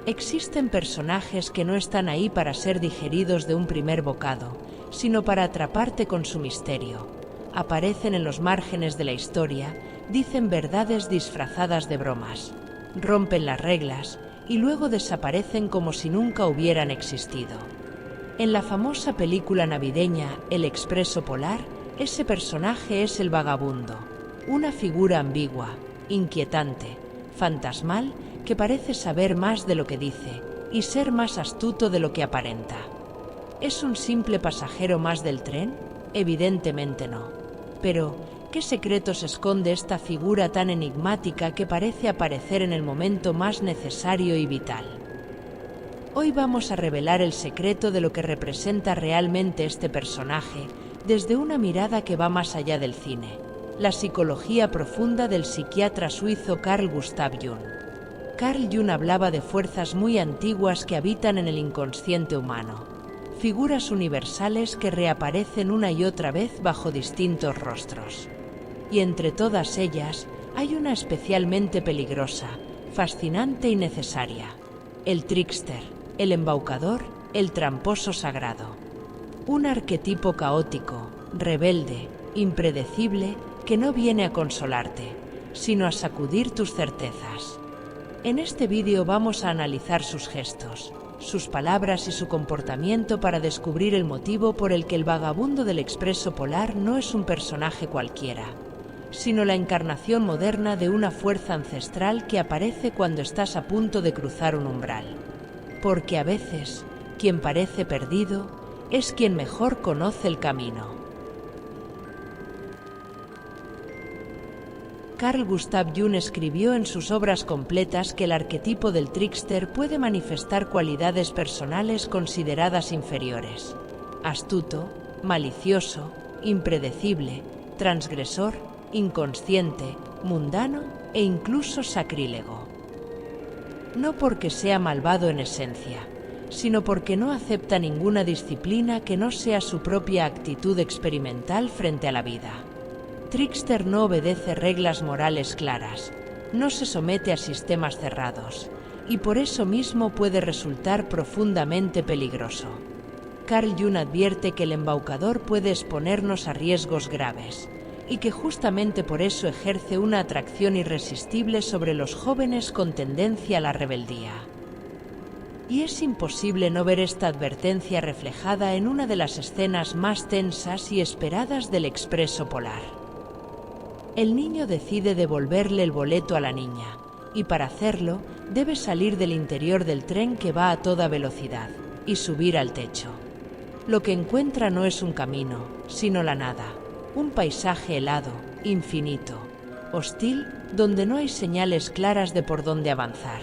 Existen personajes que no están ahí para ser digeridos de un primer bocado, sino para atraparte con su misterio. Aparecen en los márgenes de la historia, dicen verdades disfrazadas de bromas, rompen las reglas y luego desaparecen como si nunca hubieran existido. En la famosa película navideña El Expreso Polar, ese personaje es el vagabundo, una figura ambigua, inquietante, fantasmal, que parece saber más de lo que dice y ser más astuto de lo que aparenta. ¿Es un simple pasajero más del tren? Evidentemente no. Pero, ¿qué secretos esconde esta figura tan enigmática que parece aparecer en el momento más necesario y vital? Hoy vamos a revelar el secreto de lo que representa realmente este personaje desde una mirada que va más allá del cine, la psicología profunda del psiquiatra suizo Carl Gustav Jung. Carl Jung hablaba de fuerzas muy antiguas que habitan en el inconsciente humano, figuras universales que reaparecen una y otra vez bajo distintos rostros. Y entre todas ellas hay una especialmente peligrosa, fascinante y necesaria: el trickster, el embaucador, el tramposo sagrado. Un arquetipo caótico, rebelde, impredecible, que no viene a consolarte, sino a sacudir tus certezas. En este vídeo vamos a analizar sus gestos, sus palabras y su comportamiento para descubrir el motivo por el que el vagabundo del Expreso Polar no es un personaje cualquiera, sino la encarnación moderna de una fuerza ancestral que aparece cuando estás a punto de cruzar un umbral. Porque a veces, quien parece perdido es quien mejor conoce el camino. Carl Gustav Jung escribió en sus obras completas que el arquetipo del trickster puede manifestar cualidades personales consideradas inferiores: astuto, malicioso, impredecible, transgresor, inconsciente, mundano e incluso sacrílego. No porque sea malvado en esencia, sino porque no acepta ninguna disciplina que no sea su propia actitud experimental frente a la vida. Trickster no obedece reglas morales claras, no se somete a sistemas cerrados, y por eso mismo puede resultar profundamente peligroso. Carl Jung advierte que el embaucador puede exponernos a riesgos graves, y que justamente por eso ejerce una atracción irresistible sobre los jóvenes con tendencia a la rebeldía. Y es imposible no ver esta advertencia reflejada en una de las escenas más tensas y esperadas del Expreso Polar. El niño decide devolverle el boleto a la niña, y para hacerlo debe salir del interior del tren que va a toda velocidad y subir al techo. Lo que encuentra no es un camino, sino la nada, un paisaje helado, infinito, hostil, donde no hay señales claras de por dónde avanzar.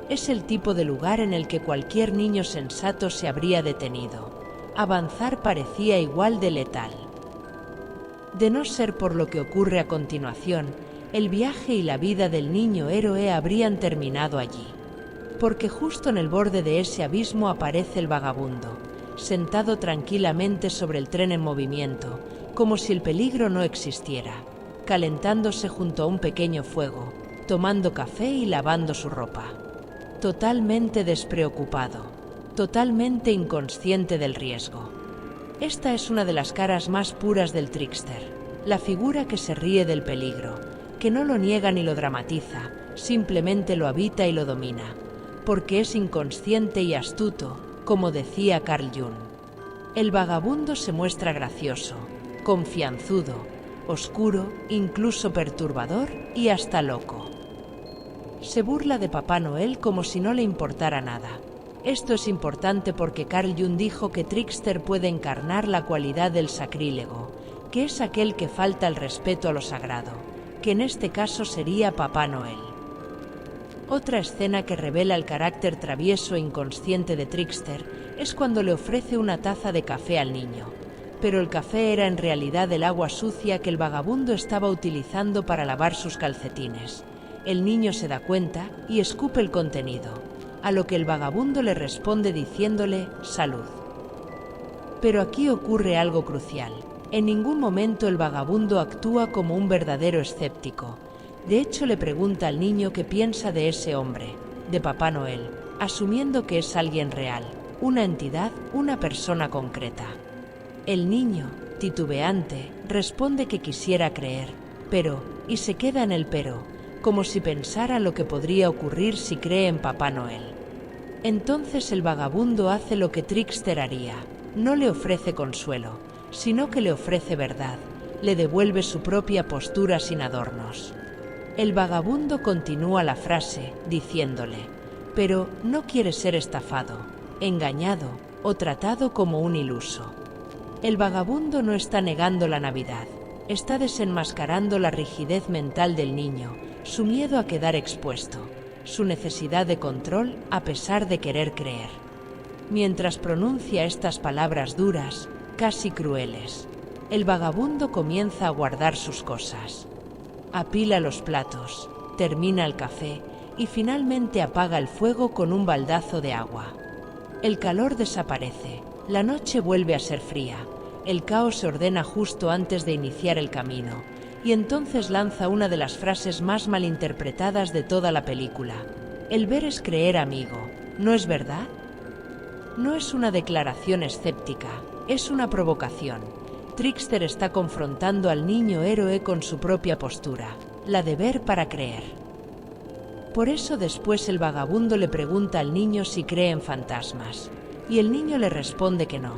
Es el tipo de lugar en el que cualquier niño sensato se habría detenido. Avanzar parecía igual de letal. De no ser por lo que ocurre a continuación, el viaje y la vida del niño héroe habrían terminado allí. Porque justo en el borde de ese abismo aparece el vagabundo, sentado tranquilamente sobre el tren en movimiento, como si el peligro no existiera, calentándose junto a un pequeño fuego, tomando café y lavando su ropa. Totalmente despreocupado, totalmente inconsciente del riesgo. Esta es una de las caras más puras del trickster, la figura que se ríe del peligro, que no lo niega ni lo dramatiza, simplemente lo habita y lo domina, porque es inconsciente y astuto, como decía Carl Jung. El vagabundo se muestra gracioso, confianzudo, oscuro, incluso perturbador y hasta loco. Se burla de Papá Noel como si no le importara nada. Esto es importante porque Carl Jung dijo que trickster puede encarnar la cualidad del sacrílego, que es aquel que falta el respeto a lo sagrado, que en este caso sería Papá Noel. Otra escena que revela el carácter travieso e inconsciente de trickster es cuando le ofrece una taza de café al niño, pero el café era en realidad el agua sucia que el vagabundo estaba utilizando para lavar sus calcetines. El niño se da cuenta y escupe el contenido, a lo que el vagabundo le responde diciéndole «salud». Pero aquí ocurre algo crucial. En ningún momento el vagabundo actúa como un verdadero escéptico. De hecho, le pregunta al niño qué piensa de ese hombre, de Papá Noel, asumiendo que es alguien real, una entidad, una persona concreta. El niño, titubeante, responde que quisiera creer, pero, y se queda en el pero, como si pensara lo que podría ocurrir si cree en Papá Noel. Entonces el vagabundo hace lo que Trickster haría, no le ofrece consuelo, sino que le ofrece verdad, le devuelve su propia postura sin adornos. El vagabundo continúa la frase, diciéndole, pero no quiere ser estafado, engañado o tratado como un iluso. El vagabundo no está negando la Navidad, está desenmascarando la rigidez mental del niño, su miedo a quedar expuesto, su necesidad de control a pesar de querer creer. Mientras pronuncia estas palabras duras, casi crueles, el vagabundo comienza a guardar sus cosas. Apila los platos, termina el café y finalmente apaga el fuego con un baldazo de agua. El calor desaparece, la noche vuelve a ser fría, el caos se ordena justo antes de iniciar el camino, y entonces lanza una de las frases más malinterpretadas de toda la película. El ver es creer, amigo, ¿no es verdad? No es una declaración escéptica, es una provocación. Trickster está confrontando al niño héroe con su propia postura, la de ver para creer. Por eso después el vagabundo le pregunta al niño si cree en fantasmas, y el niño le responde que no,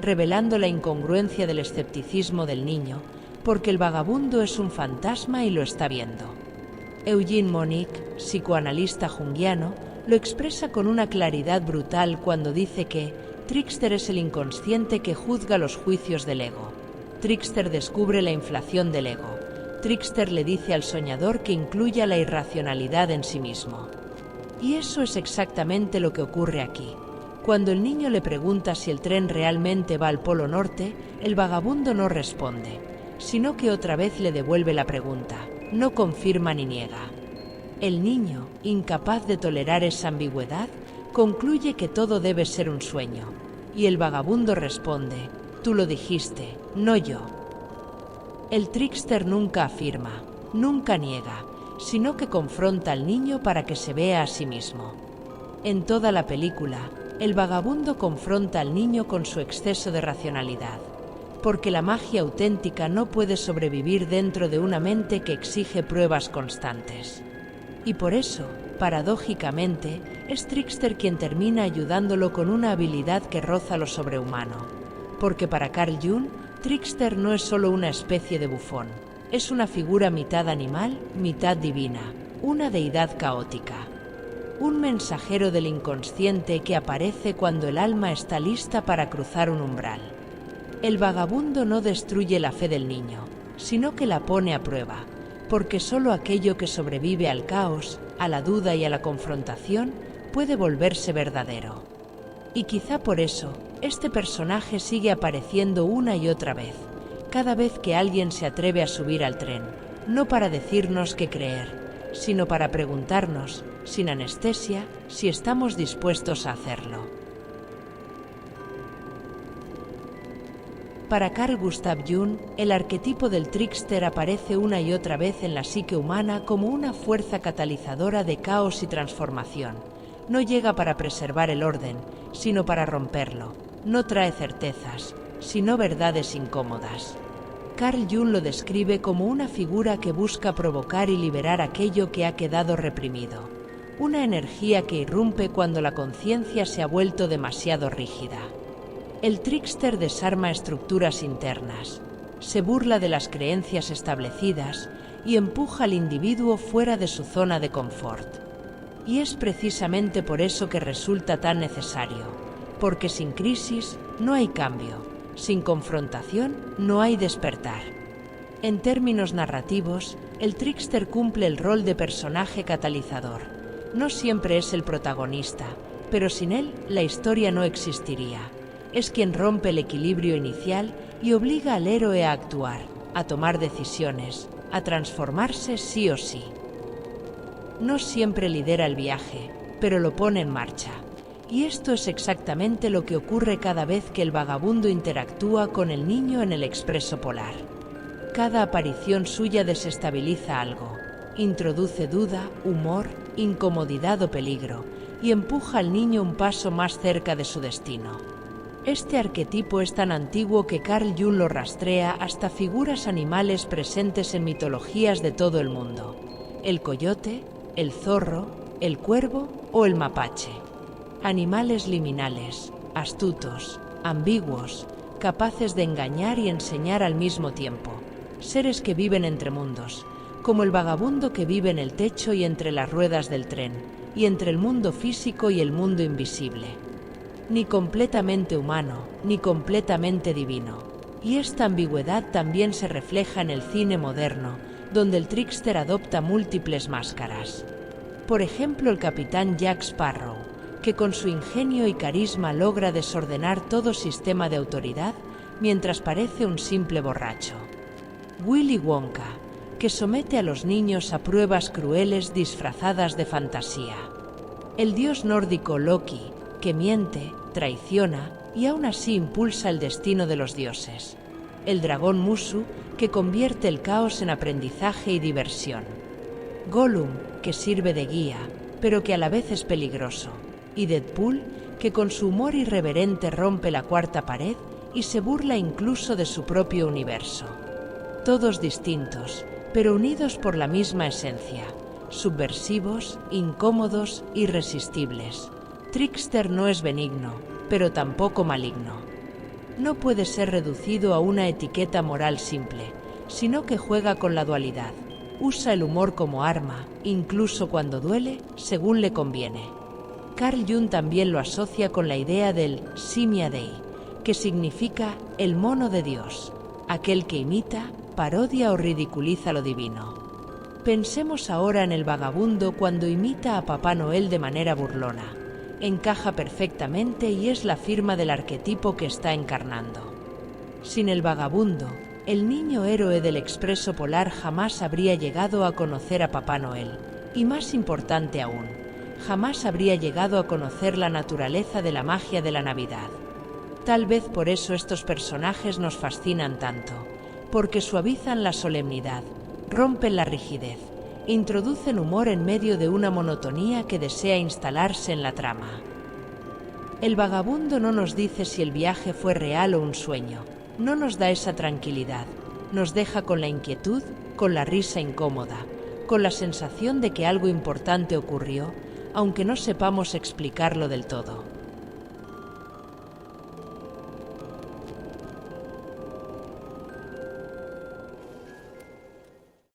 revelando la incongruencia del escepticismo del niño, porque el vagabundo es un fantasma y lo está viendo. Eugene Monique, psicoanalista junguiano, lo expresa con una claridad brutal cuando dice que Trickster es el inconsciente que juzga los juicios del ego. Trickster descubre la inflación del ego. Trickster le dice al soñador que incluya la irracionalidad en sí mismo. Y eso es exactamente lo que ocurre aquí. Cuando el niño le pregunta si el tren realmente va al Polo Norte, el vagabundo no responde, sino que otra vez le devuelve la pregunta, no confirma ni niega. El niño, incapaz de tolerar esa ambigüedad, concluye que todo debe ser un sueño, y el vagabundo responde, tú lo dijiste, no yo. El trickster nunca afirma, nunca niega, sino que confronta al niño para que se vea a sí mismo. En toda la película, el vagabundo confronta al niño con su exceso de racionalidad, porque la magia auténtica no puede sobrevivir dentro de una mente que exige pruebas constantes. Y por eso, paradójicamente, es Trickster quien termina ayudándolo con una habilidad que roza lo sobrehumano. Porque para Carl Jung, Trickster no es solo una especie de bufón, es una figura mitad animal, mitad divina, una deidad caótica. Un mensajero del inconsciente que aparece cuando el alma está lista para cruzar un umbral. El vagabundo no destruye la fe del niño, sino que la pone a prueba, porque solo aquello que sobrevive al caos, a la duda y a la confrontación, puede volverse verdadero. Y quizá por eso, este personaje sigue apareciendo una y otra vez, cada vez que alguien se atreve a subir al tren, no para decirnos qué creer, sino para preguntarnos, sin anestesia, si estamos dispuestos a hacerlo. Para Carl Gustav Jung, el arquetipo del trickster aparece una y otra vez en la psique humana como una fuerza catalizadora de caos y transformación. No llega para preservar el orden, sino para romperlo. No trae certezas, sino verdades incómodas. Carl Jung lo describe como una figura que busca provocar y liberar aquello que ha quedado reprimido. Una energía que irrumpe cuando la conciencia se ha vuelto demasiado rígida. El trickster desarma estructuras internas, se burla de las creencias establecidas y empuja al individuo fuera de su zona de confort. Y es precisamente por eso que resulta tan necesario, porque sin crisis no hay cambio, sin confrontación no hay despertar. En términos narrativos, el trickster cumple el rol de personaje catalizador. No siempre es el protagonista, pero sin él la historia no existiría. Es quien rompe el equilibrio inicial y obliga al héroe a actuar, a tomar decisiones, a transformarse sí o sí. No siempre lidera el viaje, pero lo pone en marcha. Y esto es exactamente lo que ocurre cada vez que el vagabundo interactúa con el niño en el expreso polar. Cada aparición suya desestabiliza algo, introduce duda, humor, incomodidad o peligro, y empuja al niño un paso más cerca de su destino. Este arquetipo es tan antiguo que Carl Jung lo rastrea hasta figuras animales presentes en mitologías de todo el mundo: el coyote, el zorro, el cuervo o el mapache. Animales liminales, astutos, ambiguos, capaces de engañar y enseñar al mismo tiempo. Seres que viven entre mundos, como el vagabundo que vive en el techo y entre las ruedas del tren, y entre el mundo físico y el mundo invisible. Ni completamente humano, ni completamente divino. Y esta ambigüedad también se refleja en el cine moderno, donde el trickster adopta múltiples máscaras. Por ejemplo, el capitán Jack Sparrow, que con su ingenio y carisma logra desordenar todo sistema de autoridad mientras parece un simple borracho. Willy Wonka, que somete a los niños a pruebas crueles disfrazadas de fantasía. El dios nórdico Loki, que miente, traiciona y aún así impulsa el destino de los dioses. El dragón Musu, que convierte el caos en aprendizaje y diversión. Gollum, que sirve de guía, pero que a la vez es peligroso. Y Deadpool, que con su humor irreverente rompe la cuarta pared y se burla incluso de su propio universo. Todos distintos, pero unidos por la misma esencia: subversivos, incómodos, irresistibles. Trickster no es benigno, pero tampoco maligno. No puede ser reducido a una etiqueta moral simple, sino que juega con la dualidad. Usa el humor como arma, incluso cuando duele, según le conviene. Carl Jung también lo asocia con la idea del simia dei, que significa el mono de Dios, aquel que imita, parodia o ridiculiza lo divino. Pensemos ahora en el vagabundo cuando imita a Papá Noel de manera burlona. Encaja perfectamente y es la firma del arquetipo que está encarnando. Sin el vagabundo, el niño héroe del Expreso Polar jamás habría llegado a conocer a Papá Noel, y más importante aún, jamás habría llegado a conocer la naturaleza de la magia de la Navidad. Tal vez por eso estos personajes nos fascinan tanto, porque suavizan la solemnidad, rompen la rigidez, introducen humor en medio de una monotonía que desea instalarse en la trama. El vagabundo no nos dice si el viaje fue real o un sueño, no nos da esa tranquilidad, nos deja con la inquietud, con la risa incómoda, con la sensación de que algo importante ocurrió, aunque no sepamos explicarlo del todo.